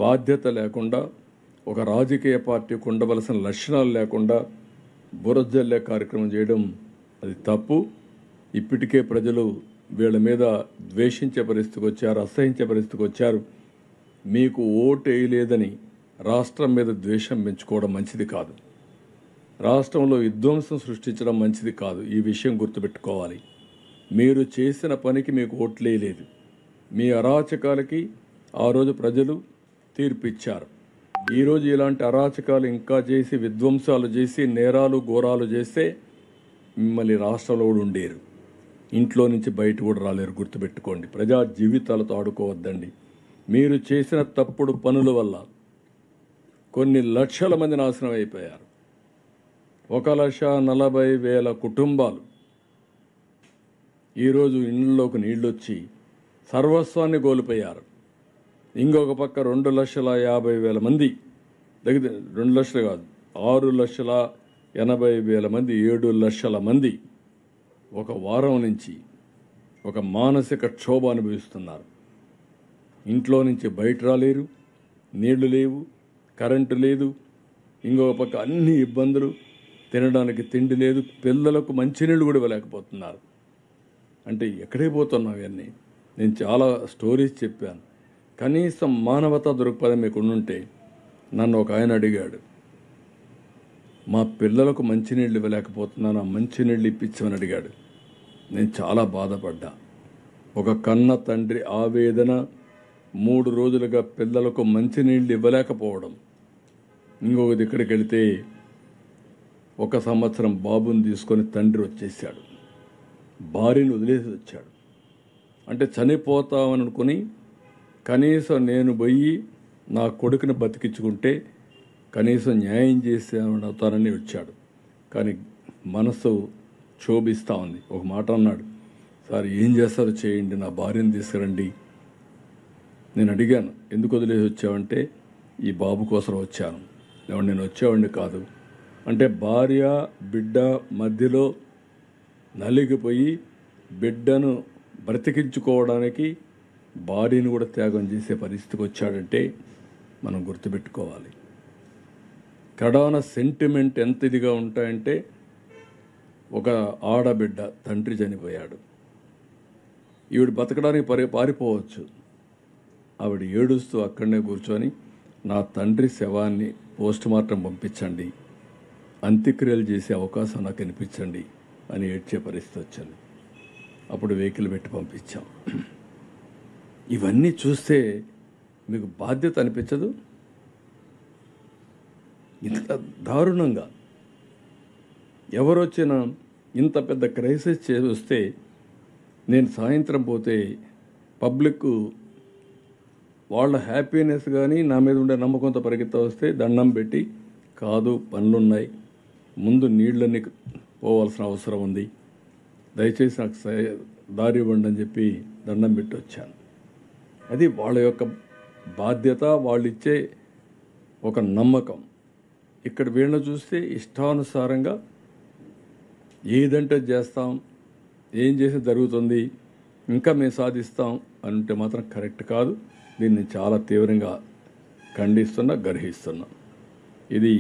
బాధ్యత లేకుండా, ఒక రాజకీయ పార్టీకి ఉండవలసిన లక్షణాలు లేకుండా బురజల్లే కార్యక్రమం చేయడం అది తప్పు. ఇప్పటికే ప్రజలు వీళ్ళ మీద ద్వేషించే పరిస్థితికి వచ్చారు, అసహించే పరిస్థితికి వచ్చారు. మీకు ఓటు వేయలేదని రాష్ట్రం మీద ద్వేషం పెంచుకోవడం మంచిది కాదు. రాష్ట్రంలో విధ్వంసం సృష్టించడం మంచిది కాదు. ఈ విషయం గుర్తుపెట్టుకోవాలి. మీరు చేసిన పనికి మీకు ఓట్లేయలేదు. మీ అరాచకాలకి ఆ రోజు ప్రజలు తీర్పిచ్చారు. ఈరోజు ఇలాంటి అరాచకాలు ఇంకా చేసి, విధ్వంసాలు చేసి, నేరాలు ఘోరాలు చేస్తే మిమ్మల్ని రాష్ట్రంలో కూడా ఉండేరు. ఇంట్లో నుంచి బయట కూడా రాలేరు. గుర్తుపెట్టుకోండి. ప్రజా జీవితాలతో ఆడుకోవద్దండి. మీరు చేసిన తప్పుడు పనుల వల్ల కొన్ని లక్షల మంది నాశనం అయిపోయారు. 1,40,000 కుటుంబాలు ఈరోజు ఇళ్లలోకి నీళ్ళొచ్చి సర్వస్వాన్ని కోల్పోయారు. ఇంకొక పక్క 2,50,000 మంది, దగ్గర 2 లక్షలు కాదు, 6,80,000 మంది, 7 లక్షల మంది ఒక వారం నుంచి ఒక మానసిక క్షోభ అనుభవిస్తున్నారు. ఇంట్లో నుంచి బయట రాలేరు, నీళ్లు లేవు, కరెంటు లేదు, ఇంకొక పక్క అన్ని ఇబ్బందులు, తినడానికి తిండి లేదు, పిల్లలకు మంచినీళ్ళు కూడా ఇవ్వలేకపోతున్నారు. అంటే ఎక్కడే పోతున్నాం ఇవన్నీ? నేను చాలా స్టోరీస్ చెప్పాను. కనీసం మానవతా దృక్పథం మీకు ఉండుంటే, నన్ను ఒక ఆయన అడిగాడు, మా పిల్లలకు మంచినీళ్ళు ఇవ్వలేకపోతున్నాను, ఆ మంచినీళ్ళు ఇప్పించమని అడిగాడు. నేను చాలా బాధపడ్డా. ఒక కన్న తండ్రి ఆవేదన, 3 రోజులుగా పిల్లలకు మంచినీళ్ళు ఇవ్వలేకపోవడం. ఇంకొకటి ఇక్కడికి వెళితే 1 సంవత్సరం బాబుని తీసుకొని తండ్రి వచ్చేసాడు, భార్యను వదిలేసి వచ్చాడు. అంటే చనిపోతామని అనుకుని కనీసం నేను పోయి నా కొడుకుని బతికించుకుంటే కనీసం న్యాయం చేసేవాడు అవుతానని వచ్చాడు. కానీ మనసు క్షోభిస్తూ ఉంది. ఒక మాట అన్నాడు, సార్ ఏం చేస్తారో చేయండి, నా భార్యను తీసుకురండి. నేను అడిగాను, ఎందుకు వదిలేసి వచ్చావంటే, ఈ బాబు కోసం వచ్చాను. నేను వచ్చేవాడిని కాదు అంటే, భార్య బిడ్డ మధ్యలో నలిగిపోయి బిడ్డను బ్రతికించుకోవడానికి భార్యను కూడా త్యాగం చేసే పరిస్థితికి వచ్చాడంటే మనం గుర్తుపెట్టుకోవాలి. కడాన సెంటిమెంట్ ఎంత ఇదిగా ఉంటాయంటే, ఒక ఆడబిడ్డ తండ్రి చనిపోయాడు, ఈవిడ బతకడానికి పారిపోవచ్చు. ఆవిడ ఏడుస్తూ అక్కడనే కూర్చొని, నా తండ్రి శవాన్ని పోస్టుమార్టం పంపించండి, అంత్యక్రియలు చేసే అవకాశం నాకు కనిపించండి అని ఏడ్చే పరిస్థితి వచ్చింది. అప్పుడు వెహికల్ పెట్టి పంపించాం. ఇవన్నీ చూస్తే మీకు బాధ్యత అనిపించదు? ఇంత దారుణంగా ఎవరొచ్చినా ఇంత పెద్ద క్రైసిస్ చేస్తే, నేను సాయంత్రం పోతే పబ్లిక్ వాళ్ళ హ్యాపీనెస్ కానీ నా మీద ఉండే నమ్మకంతో పరిగెత్తా వస్తే దండం పెట్టి, కాదు పనులున్నాయి, ముందు నీళ్ళని పోవాల్సిన అవసరం ఉంది, దయచేసి నాకు దారి ఇవ్వండి అని చెప్పి దండం పెట్టి వచ్చాను. అది వాళ్ళ యొక్క బాధ్యత, వాళ్ళు ఇచ్చే ఒక నమ్మకం. ఇక్కడ వీళ్ళని చూస్తే ఇష్టానుసారంగా ఏదంటే చేస్తాం, ఏం చేసి జరుగుతుంది, ఇంకా మేము సాధిస్తాం అంటే మాత్రం కరెక్ట్ కాదు. దీన్ని చాలా తీవ్రంగా ఖండిస్తున్నా, గర్హిస్తున్నా. ఇది